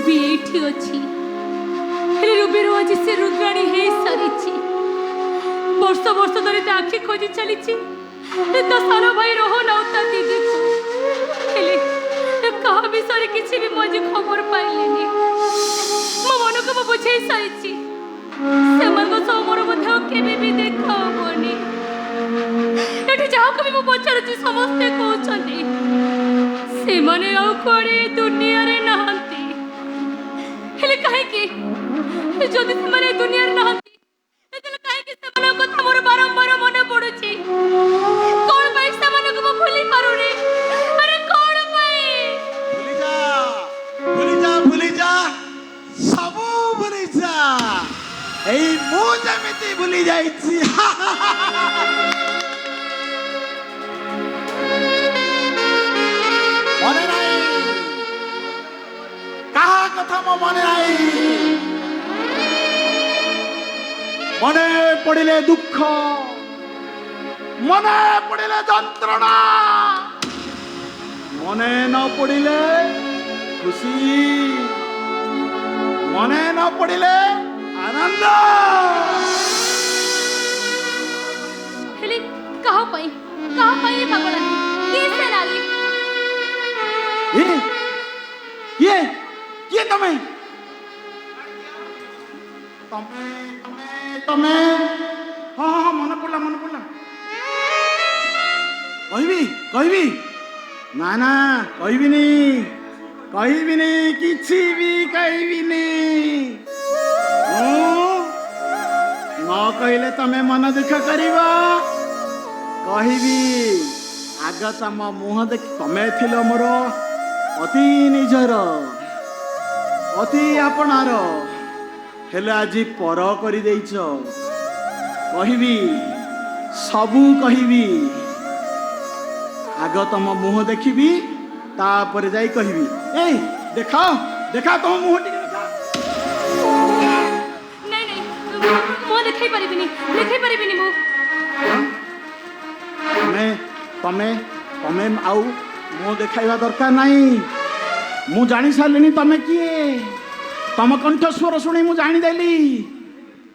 Ruby एठी अछि हेले रुबीर आज से रुद्राणी हे सारिछि वर्ष वर्ष धरि ता आखि खोजी चलिछि तो सारा भाई रहो ना उता दीदी को हेले कहा विषय किसी भी मजे खबर पाइलेनी मो मन को मो बुझे सारिछि से मन को सो मोर मध्य केबे भी देखा होनी एठी जाओ कभी मो पचारुछि समस्त कहउछनी से माने आउ कोरे दुनिया रे नहंती हेले काहे की जदि से माने दुनिया रे नहंती एतले काहे की से माने कथा मोर बारंबार मने पडुछि कोन भाई से माने को मो भूली पारु रे अरे कोन भाई भूली जा सबु भूली जा एई मु जेमिति भूली जाईछि मने नाही कहा कथा मो मने नाही मने पड़िले दुख मने पड़िले जंत्रणा मने न पड़िले खुशी मने न पड़िले आनंद हेले कहा पाई भगवान कैसे नारी ये तमें हाँ मन पड़ा कहबी ना कहबिनी किछि भी कहबिनी न कहले तमें मन दुख करिबा कहबी आग तम मुह देख तमें थिल मोर अति निजर अति आपणार हेले आज पर कर कहबी सबू कहबी आग तम मुह देखी तापर जाई कहबी ए देखा देखा तुम मुह टिके नहीं मो देखै परिबिनी मो तमें आउ मुह देखाइबा दरकार नहीं मु जानी सारलिनी तमें किए तम कंठ स्वर शुणी मु जानी देली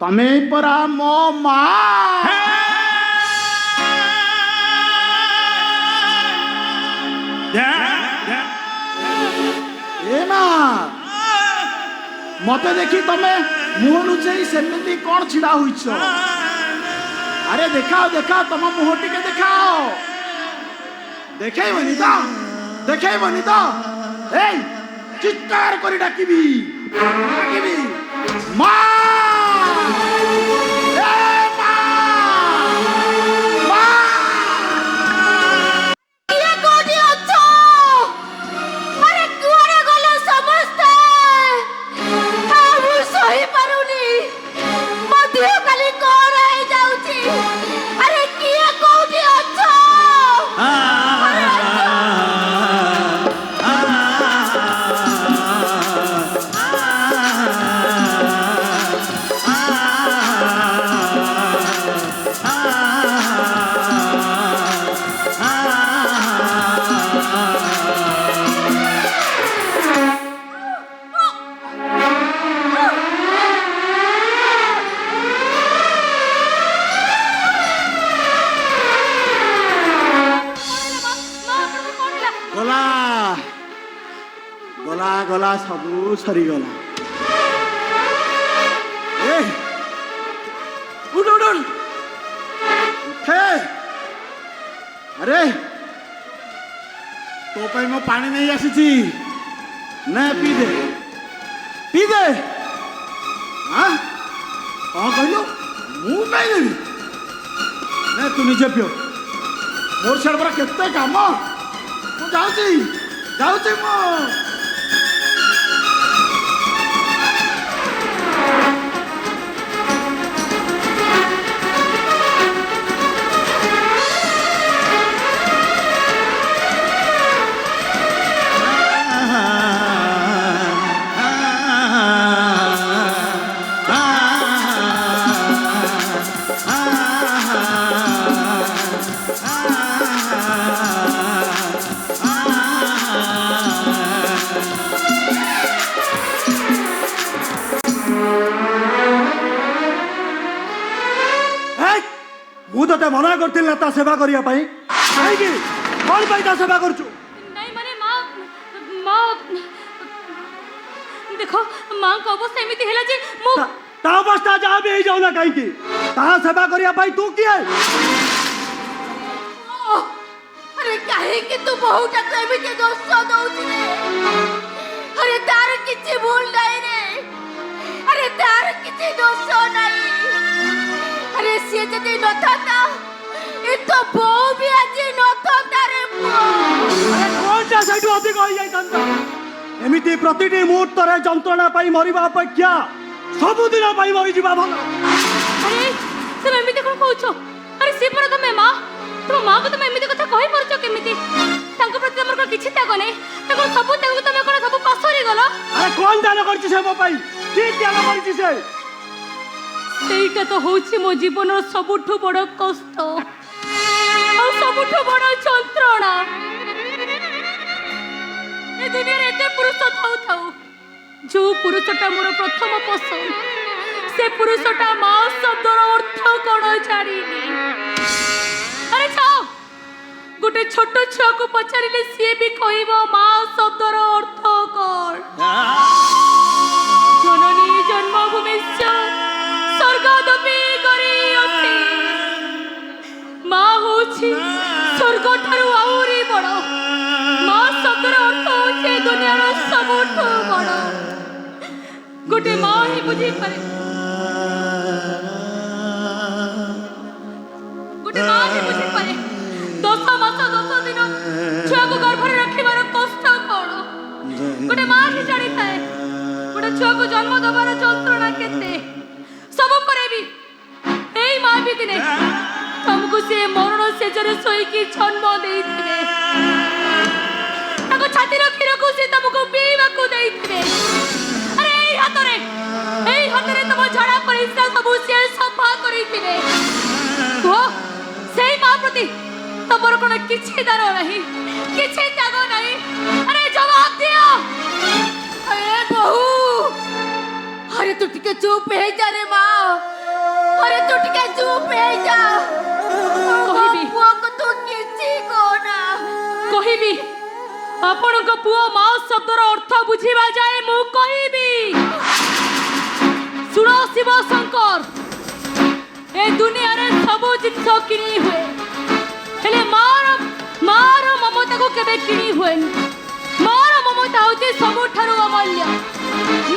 तमें परा मो मां ए मां मते देखी तमें मुह लुचेई सेमिति कौन छिड़ा हुईछ अरे देखाओ तम मुह टिके देखाओ देखेबनी तो ए चित्कार करी डाकिबी मां गला सबू सरीगला उठे अरे तो पे मो पानी नहीं आसी न पी दे हाँ कौन कहलु मु नहीं देवी न तू निजे पियो मोर छड़ पर केते काम मु जाउची मो ମୁଁ ତତେ ମନା କରିଥିଲି ନା ତା ସେବା କରିବା ପାଇଁ କାହିଁକି କଣ ପାଇଁ ତା ସେବା କରୁଛୁ ନାଇଁ ମାନେ ମା ମା ଦେଖ ମାଙ୍କ ଅବସ୍ଥା ଏମିତି ହେଲା ଯେ ମୁଁ ତା ଅବସ୍ଥା ଯାହା ବି ହେଇଯାଉ ନା କାହିଁକି ତା ସେବା କରିବା ପାଇଁ ତୁ କିଏ अरे काहे कि तू बहुटा को एमिति दोष दउछि रे अरे तार किछि भूल नाही रे अरे तार किछि दोष नाही अरे से जदि न थाता ए तो बो भी आज न थाता रे अरे कोनटा साइड अधिक होई जाई तंता एमिति प्रतिटी मुहूर्तरे जंत्रणा पाई मरिबा अपेक्षा सबुदिन पाई मरि जिबा भल अरे तुम एमिति कोन कहछो अरे से पर तुम मां तुम मां को तुम एमिति कथा कहि परछो केमिति तांको प्रति हमर को किछि त्याग नै ताको सब तांको तुम कोन सब पासरी गलो अरे कोन दान करछि से मो पाई की त्याग करछि से ସେଇଟା ତ ହଉଛି ମୋ ଜୀବନର ସବୁଠୁ ବଡ଼ କଷ୍ଟ ଆଉ ସବୁଠୁ ବଡ଼ ଯନ୍ତ୍ରଣା ଏ ଦୁନିଆରେ ଏତେ ପୁରୁଷ ଥାଉ ଥାଉ ଯୋଉ ପୁରୁଷଟା ମୋର ପ୍ରଥମ ପସନ୍ଦ ସେ ପୁରୁଷଟା ମା ଶବ୍ଦର ଅର୍ଥ କଣ ଜାଣିନି ଆରେ ଛାଅ ଗୋଟେ ଛୋଟ ଛୁଆକୁ ପଚାରିଲେ ସିଏ ବି କହିବ ମା ଶବ୍ଦର ଅର୍ଥ କଣ ଜନନୀ ଜନ୍ମଭୂମିଶ୍ଚ स्वर्गदपि गरीयसी माँ होछि स्वर्ग ठारू आउरी बड़ माँ शब्दर अर्थ होछि दुनियार सबुठु बड़ गोटे माँ ही बुझी पारे गोटे माँ ही बुझी पारे 10 मास 10 दिन छुआ को गर्भ रे रखिबार कष्ट कोन गोटे माँ ही जानि थाए गोटे छुआ को जन्म दबार যন্ত্রণा केते सब परे भी एई मां भी दिने तुमको से मरण से जरे सोई की जन्म देई थिबे ताको छाती रखी रखु से तुमको पीवा को देई थिबे अरे एई हातरे तुम झड़ा परिस्रा सब से सफा करी थिबे हो सेई मां प्रति तमर कोन किछि दार नाही किछि त्याग नाही अरे जवाब दियो अरे बहू अरे तू टिके चुप है जा रे माँ अरे तू टिके चुप है जा कहिबी पुआ को तू किछि कोना कहिबी आपण को पुआ माँ शब्दर अर्थ बुझिबा जाए मु कहिबी सुनो शिव शंकर ए दुनिया रे सब जिंस किनी हुए हेले मार ममता को केबे किनी हुए मार ममता होते सब ठारू अमूल्य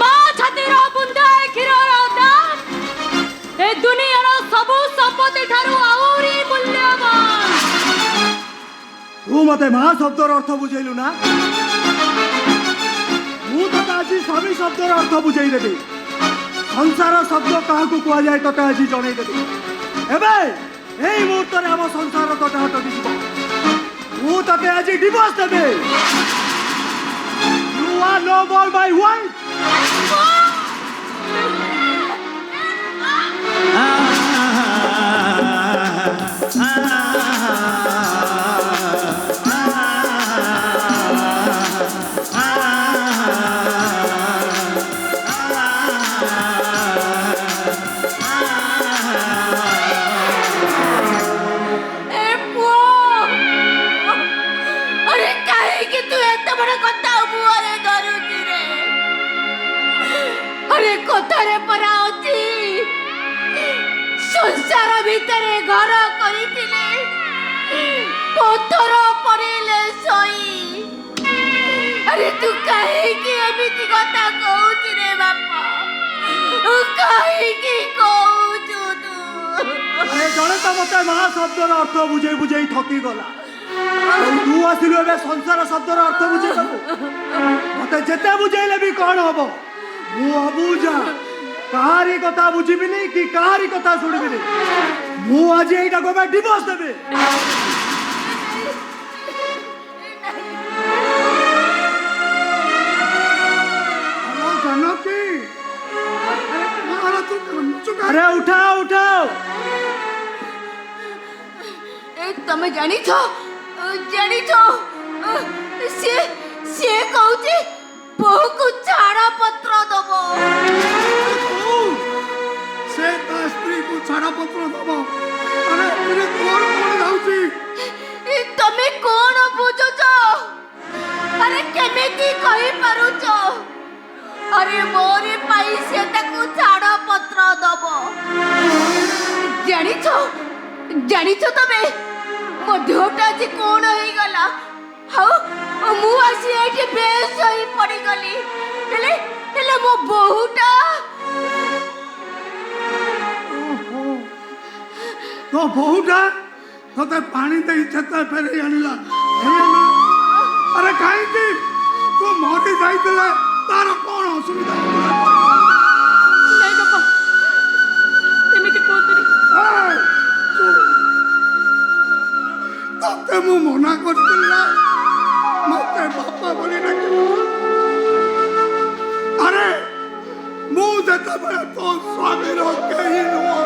माँ छातीर बुंदा क्षीरर दाम ए दुनियार सबु संपत्ति ठारू आउरी मूल्यवान तू मते मां शब्दर अर्थ बुझेलु ना मु तो आज स्वामी शब्दर अर्थ बुझेई देबी संसार शब्द काहाकू कुआ जाय तते आज जणै देबी एबे एई मुहूर्त रे हम संसार तते हट दिबो मु तते आज डिवोर्स देबे you are no more my wife कथारे पराउती संसार भितरे घर करिथिले पत्थर पड़िले सोई अरे तू काहे की एमिति कथा कहउची रे बापा काहे की कहउछु तू अरे जणे त मते महा शब्दर अर्थ बुझेई बुझेई थकी गला तू आसिलु एबे संसार शब्दर अर्थ बुझेई मते जेते बुझेइले भी कोन हबो मु अबुझा कहारी कथा बुझिबिनी कि कहारी कथा सुनिबिनी मु आज एटा को डिवोर्स देबे हेलो जानकी अरे उठाओ उठाओ तमे जानी छो से कहउची बहु को छाड़ा पत्र दबो से ता स्त्री को छाड़ा पत्र दबो अरे ତାକୁ ଛାଡ଼ ପତ୍ର ଦବ। ଜାଣିଛ ତମେ ମୋ ଦେହଟା ଆଜି କଣ ହେଇଗଲା? ଆଉ ମୁଁ ଆସି ଏଇଠି ବେଶ ହୋଇ ପଡ଼ିଗଲି। ହେଲେ ମୋ ବୋହୁଟା ତୋ ବୋହୁଟା ତତେ ପାଣି ଦେଇ ଛେତା ଫେରେଇ ଆଣିଲା। ଆରେ କାହିଁକି ତୁ ମରି ଯାଇଥିଲେ ତାର କଣ ଅସୁବିଧା ହଉଥିଲା? ନାଇଁ ବାପା, ଏମିତି କୁହନ୍ତୁନି। ତତେ ମୁଁ ମନା କରିଥିଲି ନା ମତେ ବାପା ବୋଲି ଡାକିବୁ। ଆରେ ମୁଁ ଯେତେବେଳେ ତୋ ସ୍ୱାମୀର କେହି ନୁହଁ,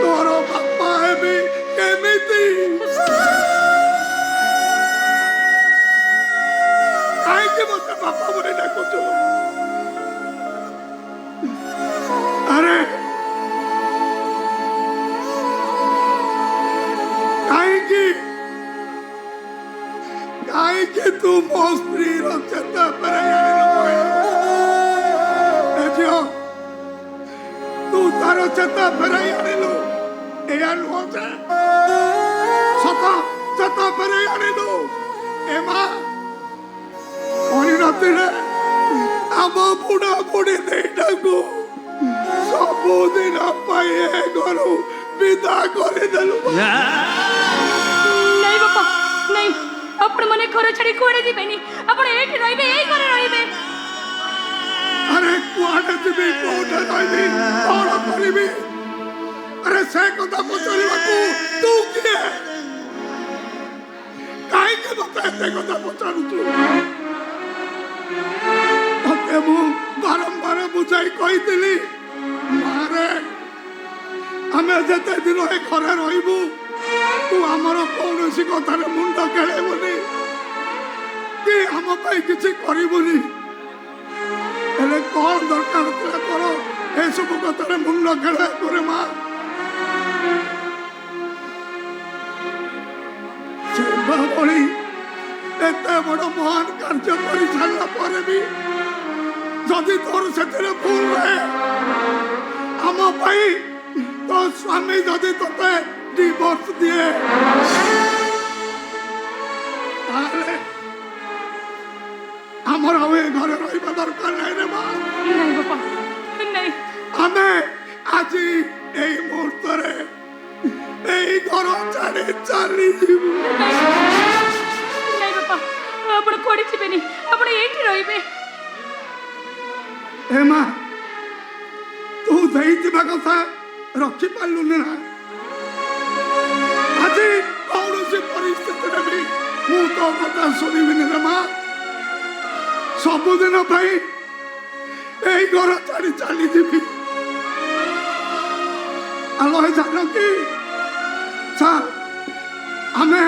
ତୋର ବାପା ହେବି କେମିତି? କାହିଁକି ମତେ ବାପା ବୋଲି ଡାକୁଛୁ? ଆରେ କାହିଁକି ତୁ ମୋ ସ୍ତ୍ରୀର ଚେତା ଫେରାଇ ଆଣିଲୁ? ତୁ ତାର ଚେତା ଫେରାଇ ଆଣିଲୁ, ଏଇଆ ନୁହଁ ଯେ ସତ ଚେତା ଫେରାଇ ଆଣିଲୁ। ଏ ମା ପରିଣତିରେ ଆମ ବୁଢ଼ା ବୁଢ଼ୀ ଦିଟାକୁ ସବୁଦିନ ପାଇଁ ଏ ଘରୁ ବିଦା କରିଦେଲୁ। ନାଇଁ ବାପା, ନାଇଁ, ଆପଣ ମାନେ ଘର ଛାଡ଼ି କୁଆଡ଼େ ଯିବେନି। ଆପଣ ଏଇଠି ରହିବେ, ଏଇ ଘରେ ରହିବେ। ଆରେ କୁଆଡ଼େ ଯିବି, କୋଉଠି ରହିବି, କଣ କରିବି? ଆରେ ସେ କଥା ପଚାରିବାକୁ ତୁ କିଏ? କାହିଁକି ମତେ ଏତେ କଥା ପଚାରୁଛୁ? ତତେ ମୁଁ ବାରମ୍ବାର ବୁଝାଇ କହିଥିଲି, ମାରେ ଆମେ ଯେତେ ଦିନ ଏ ଘରେ ରହିବୁ ତୁ ଆମର କୌଣସି କଥାରେ ମୁଣ୍ଡ ଖେଳେଇବୁନି କି ଆମ ପାଇଁ କିଛି କରିବୁନି। ହେଲେ କଣ ଦରକାର ଥିଲା ତୋର ଏସବୁ କଥାରେ ମୁଣ୍ଡ ଖେଳେଇବୁ ରେ ମା? ଭଳି ଏତେ ବଡ଼ ମହାନ କାର୍ଯ୍ୟ କରି ସାରିଲା ପରେ ବି ଯଦି ତୋର ସେଥିରେ ଭୁଲ ରହେ, ଆମ ପାଇଁ ତୋ ସ୍ୱାମୀ ଯଦି ତୋତେ ডিভোর্স দিয়ে তাহলে আমার আর এই ঘরে রহিবা দরকার নাই রে মা। নাই বাবা, নাই। আমি আজি এই মুহূর্তে এই ঘর ছাড়ি চালি যাব। নাই বাবা, আপন কোড়ি ଯିବେନି, আপন এইଠି রহিবে। এ মা, তু ଦେଇଥିବା କଥା ରଖି ପାରିଲୁନି ନା? ଆଜି କୌଣସି ପରିସ୍ଥିତିରେ ବି ମୁଁ ତୋ କଥା ଶୁଣିବିନି ରେ ମା। ସବୁଦିନ ପାଇଁ ଏଇ ଘର ଛାଡ଼ି ଚାଲିଯିବି। ଆଲୋ ଜାନକୀ, ଚାଲ ଆମେ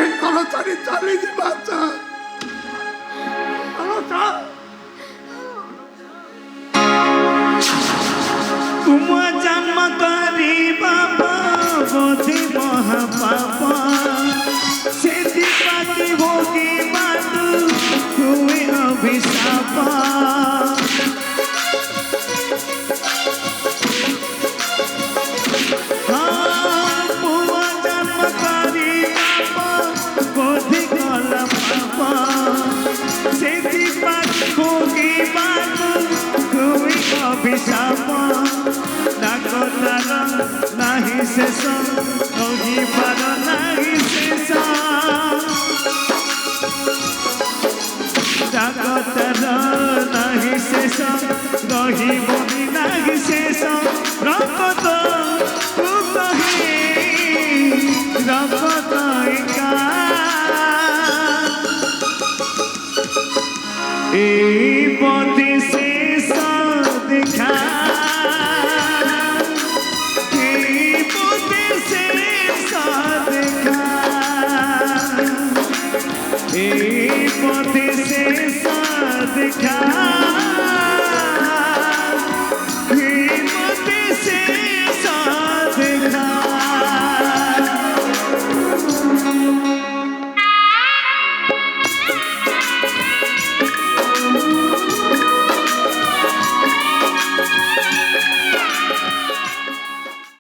ଏଇ ଘର ଛାଡ଼ି ଚାଲିଯିବା। ଚାଲ ଆଲୋ ଚାଲ। तुम जन्म करी बाबा बोधि महापापा से दीपाती भोगी बातु हुए अभिशापा। हाँ तुम जन्म करी बाबा बोधि गला पापा से दीपाती भोगी बातु हुए अभिशापा। नहीं शेष रहीबार नहीं शेष जगतर नहीं शेष रही नहीं शेष रक्त